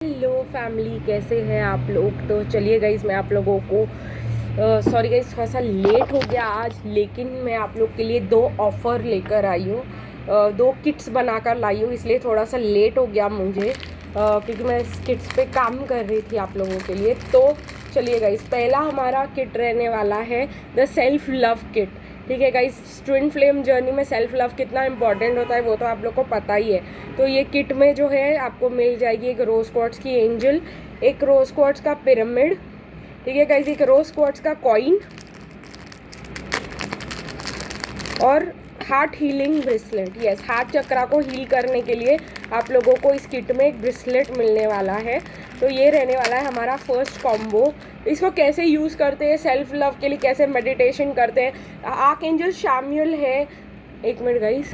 Hello family, कैसे हैं आप लोग। तो चलिए गाइस, मैं आप लोगों को सॉरी गाइस, थोड़ा सा लेट हो गया आज, लेकिन मैं आप लोग के लिए दो ऑफ़र लेकर आई हूँ। दो किट्स बनाकर लाई हूँ, इसलिए थोड़ा सा लेट हो गया मुझे, क्योंकि मैं इस किट्स पे काम कर रही थी आप लोगों के लिए। तो चलिए गाइस, पहला हमारा किट रहने वाला है द सेल्फ लव किट। ठीक है गाइस, ट्विन फ्लेम जर्नी में सेल्फ लव कितना इंपॉर्टेंट होता है वो तो आप लोग को पता ही है। तो ये किट में जो है आपको मिल जाएगी एक रोज़ क्वार्ट्ज की एंजल, एक रोज़ क्वार्ट्ज का पिरामिड, ठीक है गाइस, एक रोज़ क्वार्ट्ज का कॉइन और heart healing bracelet. Yes, heart chakra को हील करने के लिए आप लोगों को इस किट में एक ब्रेसलेट मिलने वाला है। तो ये रहने वाला है हमारा फर्स्ट कॉम्बो। इसको कैसे यूज़ करते हैं सेल्फ लव के लिए, कैसे मेडिटेशन करते हैं। आर्क एंजल शामिल है, एक मिनट गाइस,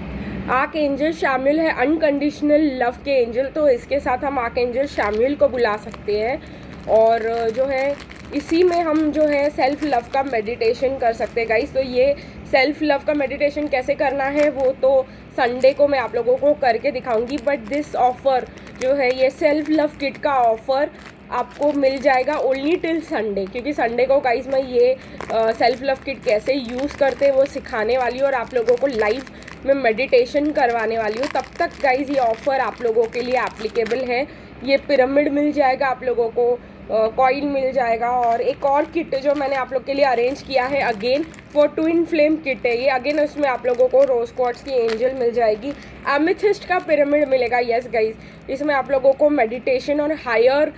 आर्क एंजल शामिल है अनकंडीशनल लव के एंजल, तो इसके साथ हम आर्क एंजल शामिल को बुला सकते हैं। और जो है इसी में हम जो है सेल्फ लव का मेडिटेशन कर सकते हैं गाइस। तो ये सेल्फ लव का मेडिटेशन कैसे करना है वो तो संडे को मैं आप लोगों को करके दिखाऊंगी। बट दिस ऑफ़र जो है, ये सेल्फ लव किट का ऑफ़र आपको मिल जाएगा ओनली टिल संडे, क्योंकि संडे को गाइस मैं ये सेल्फ लव किट कैसे यूज़ करते हैं वो सिखाने वाली हूँ और आप लोगों को लाइव में मेडिटेशन करवाने वाली हूँ। तब तक गाइस ये ऑफ़र आप लोगों के लिए एप्लीकेबल है। ये पिरामिड मिल जाएगा आप लोगों को, कॉइन मिल जाएगा, और एक और किट जो मैंने आप लोग के लिए अरेंज किया है अगेन वो ट्विन फ्लेम किट है ये। अगेन उसमें आप लोगों को रोज़ क्वार्ट्ज की एंजल मिल जाएगी, एमेथिस्ट का पिरामिड मिलेगा। यस गाइस, इसमें आप लोगों को मेडिटेशन और हायर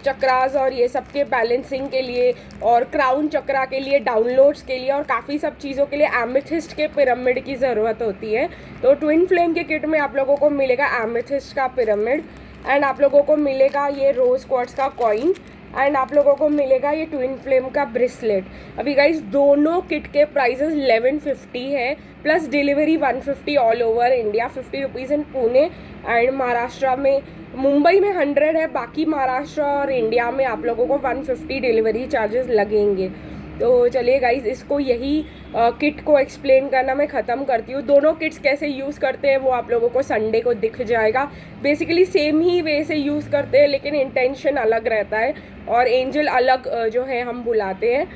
चक्रास और ये सब के बैलेंसिंग के लिए और क्राउन चक्रा के लिए, डाउनलोड्स के लिए और काफ़ी सब चीज़ों के लिए एमेथिस्ट के पिरामिड की ज़रूरत होती है। तो ट्विन फ्लेम के किट में आप लोगों को मिलेगा एमेथिस्ट का पिरामिड, एंड आप लोगों को मिलेगा ये रोज़ क्वार्ट्ज का कॉइन, एंड आप लोगों को मिलेगा ये ट्विन फ्लेम का ब्रेसलेट। अभी गाइस दोनों किट के प्राइसेस 1150 है, plus delivery 150 all over India, 50 rupees in Pune and Maharashtra में, मुंबई में 100 है, बाकी महाराष्ट्र और इंडिया में आप लोगों को 150 डिलीवरी चार्जेस लगेंगे। तो चलिए गाइस, इसको यही किट को एक्सप्लेन करना मैं ख़त्म करती हूँ। दोनों किट्स कैसे यूज़ करते हैं वो आप लोगों को संडे को दिख जाएगा। बेसिकली सेम ही वे से यूज़ करते हैं, लेकिन इंटेंशन अलग रहता है और एंजल अलग जो है हम बुलाते हैं।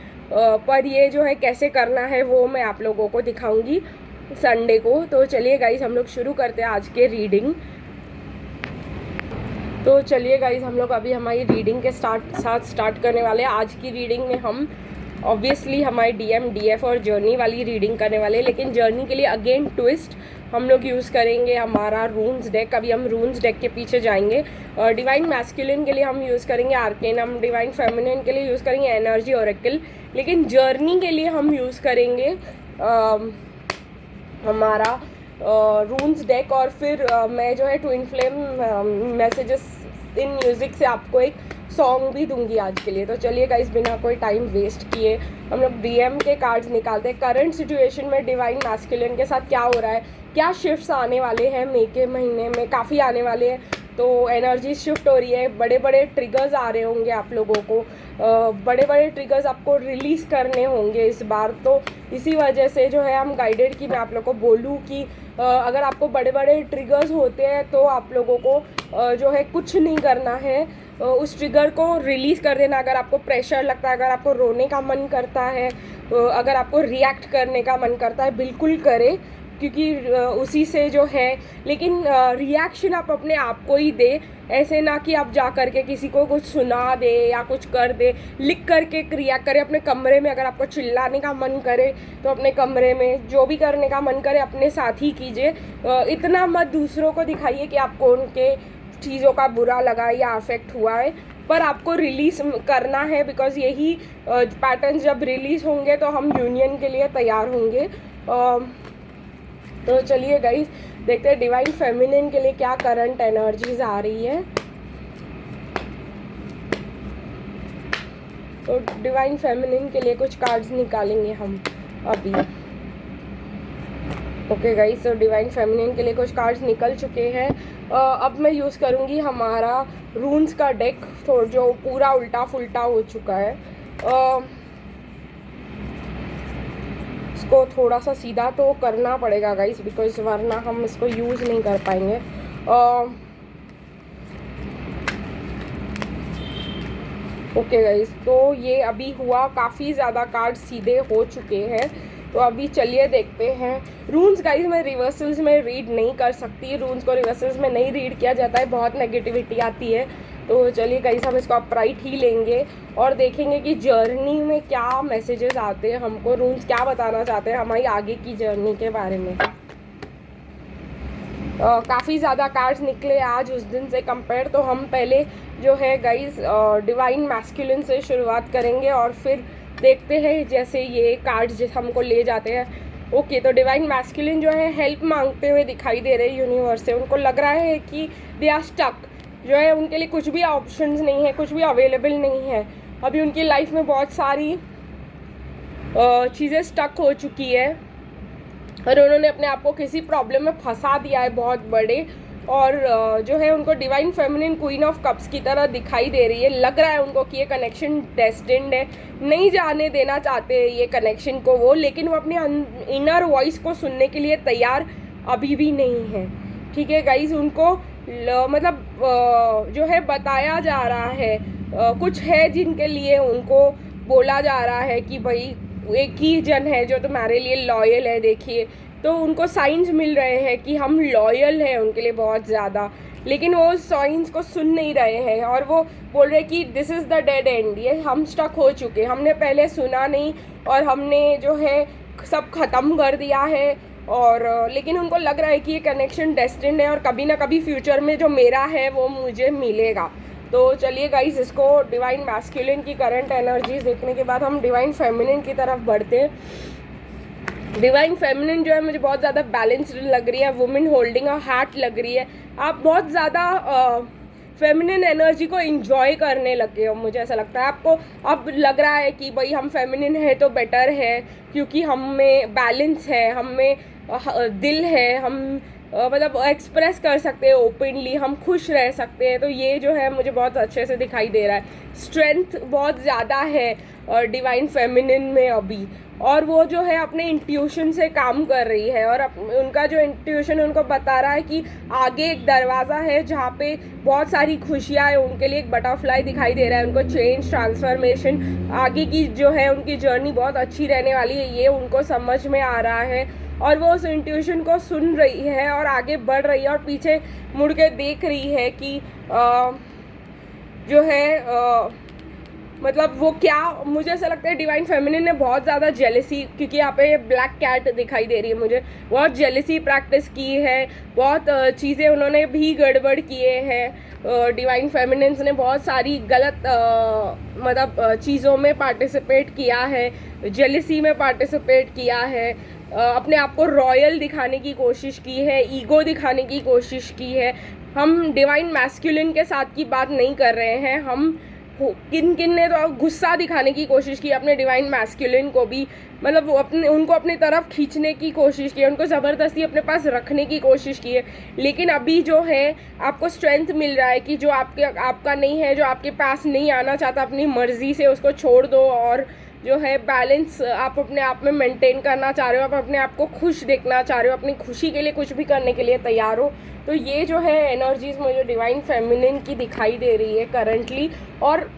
पर ये जो है कैसे करना है वो मैं आप लोगों को दिखाऊंगी संडे को। तो चलिए गाइस, हम लोग शुरू करते हैं आज के रीडिंग। तो चलिए गाइस, हम लोग अभी हमारी रीडिंग के साथ स्टार्ट करने वाले हैं। आज की रीडिंग में हम ऑब्वियसली हमारी DM DF और जर्नी वाली रीडिंग करने वाले हैं, लेकिन जर्नी के लिए अगेन ट्विस्ट हम लोग यूज़ करेंगे हमारा रून्स डेक। अभी हम रून्स डेक के पीछे जाएंगे। और डिवाइन मैस्कुलिन के लिए हम यूज़ करेंगे आर्केनम, डिवाइन फेमिनिन के लिए यूज़ करेंगे एनर्जी ओरेकल, लेकिन जर्नी के लिए हम यूज़ करेंगे हमारा रून्स डेक। और फिर मैं जो है twin flame messages in music से आपको एक सॉन्ग भी दूंगी आज के लिए। तो चलिए गाइस, बिना कोई टाइम वेस्ट किए हम लोग DM के कार्ड्स निकालते हैं। करंट सिचुएशन में डिवाइन मैस्कुलिन के साथ क्या हो रहा है, क्या शिफ्ट्स आने वाले हैं मई के महीने में, काफ़ी आने वाले हैं। तो एनर्जी शिफ्ट हो रही है, बड़े बड़े ट्रिगर्स आ रहे होंगे आप लोगों को, बड़े बड़े ट्रिगर्स आपको रिलीज़ करने होंगे इस बार। तो इसी वजह से जो है हम गाइडेड कि मैं आप लोगों को बोलूँ कि अगर आपको बड़े बड़े ट्रिगर्स होते हैं तो आप लोगों को जो है कुछ नहीं करना है, उस ट्रिगर को रिलीज़ कर देना। अगर आपको प्रेशर लगता है, अगर आपको रोने का मन करता है, अगर आपको रिएक्ट करने का मन करता है, बिल्कुल करें, क्योंकि उसी से जो है, लेकिन रिएक्शन आप अपने आप को ही दे, ऐसे ना कि आप जा करके किसी को कुछ सुना दे या कुछ कर दे। लिख करके रिएक्ट करें अपने कमरे में। अगर आपको चिल्लाने का मन करे तो अपने कमरे में, जो भी करने का मन करे अपने साथ ही कीजिए। इतना मत दूसरों को दिखाइए कि आपको उनके चीज़ों का बुरा लगा या अफेक्ट हुआ है, पर आपको रिलीज़ करना है, बिकॉज यही पैटर्न्स जब रिलीज़ होंगे तो हम यूनियन के लिए तैयार होंगे। तो चलिए गाइस, देखते हैं डिवाइन फेमिनिन के लिए क्या करंट एनर्जीज आ रही है। तो डिवाइन फेमिनिन के लिए कुछ कार्ड्स निकालेंगे हम अभी। ओके गाइस, तो डिवाइन फेमिनिन के लिए कुछ कार्ड्स निकल चुके हैं। अब मैं यूज़ करूँगी हमारा रून्स का डेक, तो जो पूरा उल्टा फुल्टा हो चुका है। इसको थोड़ा सा सीधा तो करना पड़ेगा गाइस, बिकॉज वरना हम इसको यूज़ नहीं कर पाएंगे। ओके गाइस, तो ये अभी हुआ, काफ़ी ज़्यादा कार्ड सीधे हो चुके हैं। तो अभी चलिए देखते हैं रून्स। गाइस मैं रिवर्सल्स में रीड नहीं कर सकती, रून्स को रिवर्सल्स में नहीं रीड किया जाता है, बहुत नेगेटिविटी आती है। तो चलिए गाइस हम इसको अपराइट ही लेंगे और देखेंगे कि जर्नी में क्या मैसेजेस आते हैं, हमको रून्स क्या बताना चाहते हैं हमारी आगे की जर्नी के बारे में। काफ़ी ज़्यादा कार्ड्स निकले आज उस दिन से कंपेयर। तो हम पहले जो है गाइस डिवाइन मैस्कुलिन से शुरुआत करेंगे और फिर देखते हैं जैसे ये कार्ड्स हमको ले जाते हैं। ओके, तो डिवाइन मैस्कुलिन जो है हेल्प मांगते हुए दिखाई दे रहे हैं यूनिवर्स से। उनको लग रहा है कि दे आर स्टक, जो है उनके लिए कुछ भी ऑप्शंस नहीं है, कुछ भी अवेलेबल नहीं है। अभी उनकी लाइफ में बहुत सारी चीज़ें स्टक हो चुकी है और उन्होंने अपने आप को किसी प्रॉब्लम में फंसा दिया है बहुत बड़े। और जो है उनको divine feminine queen of cups की तरह दिखाई दे रही है। लग रहा है उनको कि ये कनेक्शन डेस्टिन्ड है, नहीं जाने देना चाहते हैं ये कनेक्शन को वो, लेकिन वो अपनी इनर वॉइस को सुनने के लिए तैयार अभी भी नहीं है। ठीक है गाइज, उनको मतलब जो है बताया जा रहा है, कुछ है जिनके लिए उनको बोला जा रहा है कि भाई एक ही जन है जो तुम्हारे लिए लॉयल है। देखिए, तो उनको साइंस मिल रहे हैं कि हम लॉयल हैं उनके लिए बहुत ज़्यादा, लेकिन वो उस साइंस को सुन नहीं रहे हैं और वो बोल रहे कि this is the dead and, ये हम स्टक हो चुके, हमने पहले सुना नहीं और हमने जो है सब ख़त्म कर दिया है। और लेकिन उनको लग रहा है कि ये कनेक्शन डेस्टिन्ड है और कभी ना कभी फ्यूचर में जो मेरा है वो मुझे मिलेगा। तो चलिए गाइस, इसको डिवाइन मैस्कुलिन की करंट एनर्जीज देखने के बाद हम डिवाइन फेमिनिन की तरफ बढ़ते हैं। डिवाइन फेमिनिन जो है मुझे बहुत ज़्यादा बैलेंस्ड लग रही है, वुमेन होल्डिंग अ हार्ट लग रही है। आप बहुत ज़्यादा फेमिनिन एनर्जी को एंजॉय करने लगे हो, मुझे ऐसा लगता है। आपको अब लग रहा है कि भाई हम फेमिनिन है तो बेटर है, क्योंकि हम में बैलेंस है, हम में दिल है, हम मतलब एक्सप्रेस कर सकते हैं ओपनली, हम खुश रह सकते हैं। तो ये जो है मुझे बहुत अच्छे से दिखाई दे रहा है। स्ट्रेंथ बहुत ज़्यादा है डिवाइन फेमिनिन में अभी, और वो जो है अपने इंट्यूशन से काम कर रही है और उनका जो इंट्यूशन उनको बता रहा है कि आगे एक दरवाज़ा है जहाँ पे बहुत सारी खुशियाँ है। उनके लिए एक बटरफ्लाई दिखाई दे रहा है, उनको चेंज, ट्रांसफॉर्मेशन, आगे की जो है उनकी जर्नी बहुत अच्छी रहने वाली है, ये उनको समझ में आ रहा है। और वो उस इंट्यूशन को सुन रही है और आगे बढ़ रही है और पीछे मुड़ के देख रही है कि जो है मतलब वो क्या, मुझे ऐसा लगता है डिवाइन फेमिनिन ने बहुत ज़्यादा जेलसी, क्योंकि यहाँ पे ब्लैक कैट दिखाई दे रही है मुझे, बहुत जेलसी प्रैक्टिस की है, बहुत चीज़ें उन्होंने भी गड़बड़ किए हैं। डिवाइन फेमिनिन्स ने बहुत सारी गलत मतलब चीज़ों में पार्टिसिपेट किया है, जेलसी में पार्टिसिपेट किया है, अपने आप को रॉयल दिखाने की कोशिश की है, ईगो दिखाने की कोशिश की है। हम डिवाइन मैस्कुलिन के साथ की बात नहीं कर रहे हैं, हम किन ने तो गुस्सा दिखाने की कोशिश की अपने डिवाइन मैस्कुलिन को भी, मतलब उनको अपनी तरफ खींचने की कोशिश की है, उनको ज़बरदस्ती अपने पास रखने की कोशिश की है। लेकिन अभी जो है आपको स्ट्रेंथ मिल रहा है कि जो आपका नहीं है, जो आपके पास नहीं आना चाहता, अपनी मर्ज़ी से उसको छोड़ दो और जो है बैलेंस आप अपने आप में मेंटेन करना चाह रहे हो, आप अपने आप को खुश देखना चाह रहे हो, अपनी खुशी के लिए कुछ भी करने के लिए तैयार हो। तो ये जो है एनर्जीज मुझे डिवाइन फेमिनिन की दिखाई दे रही है करंटली। और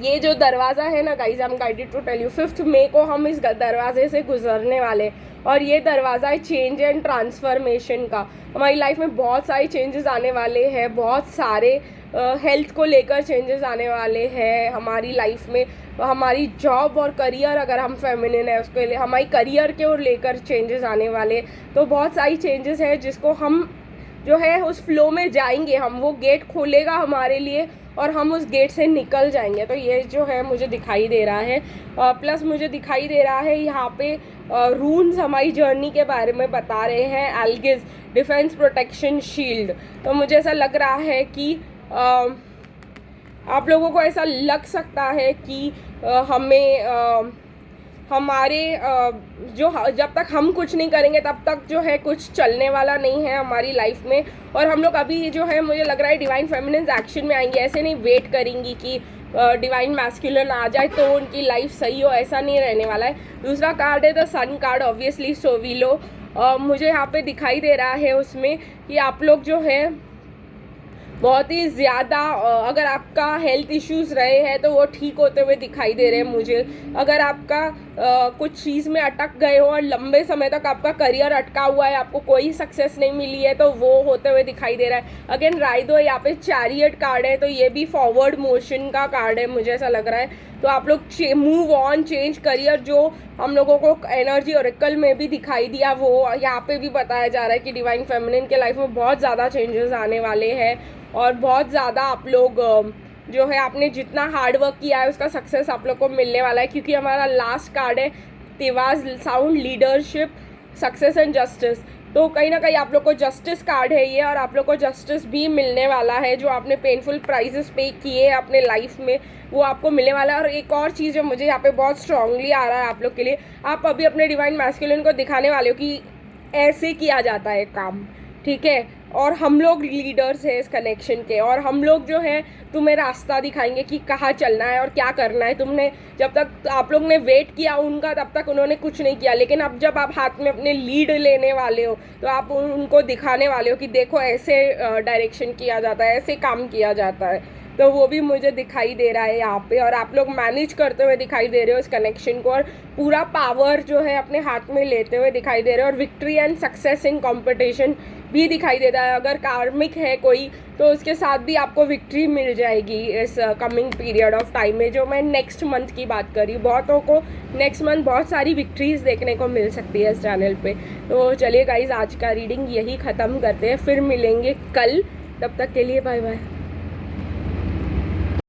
ये जो दरवाज़ा है ना guys, I am guided to tell you 5 मई को हम इस दरवाजे से गुजरने वाले, और ये दरवाज़ा है चेंज एंड ट्रांसफॉर्मेशन का। हमारी लाइफ में बहुत सारे चेंजेस आने वाले हैं, बहुत सारे हेल्थ को लेकर चेंजेस आने वाले हैं हमारी लाइफ में। हमारी जॉब और करियर, अगर हम फेमिनिन है उसके लिए हमारी करियर के और लेकर चेंजेस आने वाले। तो बहुत सारी चेंजेस है जिसको हम जो है उस फ्लो में जाएंगे, हम वो गेट खोलेगा हमारे लिए और हम उस गेट से निकल जाएंगे। तो ये जो है मुझे दिखाई दे रहा है। प्लस मुझे दिखाई दे रहा है यहाँ पे रून्स हमारी जर्नी के बारे में बता रहे हैं। एल्गिस, डिफेंस, प्रोटेक्शन, शील्ड। तो मुझे ऐसा लग रहा है कि आप लोगों को ऐसा लग सकता है कि हमें हमारे जो जब तक हम कुछ नहीं करेंगे तब तक जो है कुछ चलने वाला नहीं है हमारी लाइफ में। और हम लोग अभी जो है मुझे लग रहा है डिवाइन फेमिनिन्स एक्शन में आएंगे, ऐसे नहीं वेट करेंगी कि डिवाइन मैस्कुलिन आ जाए तो उनकी लाइफ सही हो, ऐसा नहीं रहने वाला है। दूसरा कार्ड है द सन कार्ड, ऑब्वियसली सोविलो। मुझे यहाँ पे दिखाई दे रहा है उसमें कि आप लोग जो है बहुत ही ज़्यादा अगर आपका हेल्थ इश्यूज़ रहे हैं तो वो ठीक होते हुए दिखाई दे रहे हैं मुझे। अगर आपका कुछ चीज़ में अटक गए हो और लंबे समय तक आपका करियर अटका हुआ है, आपको कोई सक्सेस नहीं मिली है, तो वो होते हुए दिखाई दे रहा है। अगेन राइडो यहाँ पे चैरियट कार्ड है, तो ये भी फॉरवर्ड मोशन का कार्ड है, मुझे ऐसा लग रहा है। तो आप लोग मूव ऑन, चेंज करियर, जो हम लोगों को एनर्जी ओरेकल में भी दिखाई दिया वो यहाँ पे भी बताया जा रहा है कि डिवाइन फेमिनिन के लाइफ में बहुत ज़्यादा चेंजेस आने वाले हैं और बहुत ज़्यादा आप लोग जो है आपने जितना हार्ड वर्क किया है उसका सक्सेस आप लोग को मिलने वाला है, क्योंकि हमारा लास्ट कार्ड है Tiwaz sound, leadership, success and justice. तो कहीं ना कहीं आप लोग को जस्टिस कार्ड है ये, और आप लोग को जस्टिस भी मिलने वाला है। जो आपने पेनफुल प्राइजेस पे किए हैं अपने लाइफ में वो आपको मिलने वाला है। और एक और चीज़ जो मुझे यहाँ पे बहुत स्ट्रांगली आ रहा है आप लोग के लिए, आप अभी अपने डिवाइन मैस्कुलिन को दिखाने वाले हो कि ऐसे किया जाता है काम, ठीक है। और हम लोग लीडर्स हैं इस कनेक्शन के, और हम लोग जो है तुम्हें रास्ता दिखाएंगे कि कहाँ चलना है और क्या करना है। तुमने जब तक आप लोग ने वेट किया उनका, तब तक उन्होंने कुछ नहीं किया, लेकिन अब जब आप हाथ में अपने लीड लेने वाले हो तो आप उनको दिखाने वाले हो कि देखो ऐसे डायरेक्शन किया जाता है, ऐसे काम किया जाता है। तो वो भी मुझे दिखाई दे रहा है यहाँ पे, और आप लोग मैनेज करते हुए दिखाई दे रहे हो इस कनेक्शन को, और पूरा पावर जो है अपने हाथ में लेते हुए दिखाई दे रहे हो। और victory and success in competition भी दिखाई देता है। अगर कार्मिक है कोई तो उसके साथ भी आपको विक्ट्री मिल जाएगी इस कमिंग पीरियड ऑफ टाइम में। जो मैं नेक्स्ट मंथ की बात कर रही हूँ, बहुतों को नेक्स्ट मंथ बहुत सारी विक्ट्रीज देखने को मिल सकती है इस चैनल पे। तो चलिए गाइज, आज का रीडिंग यही ख़त्म करते हैं, फिर मिलेंगे कल। तब तक के लिए बाय बाय।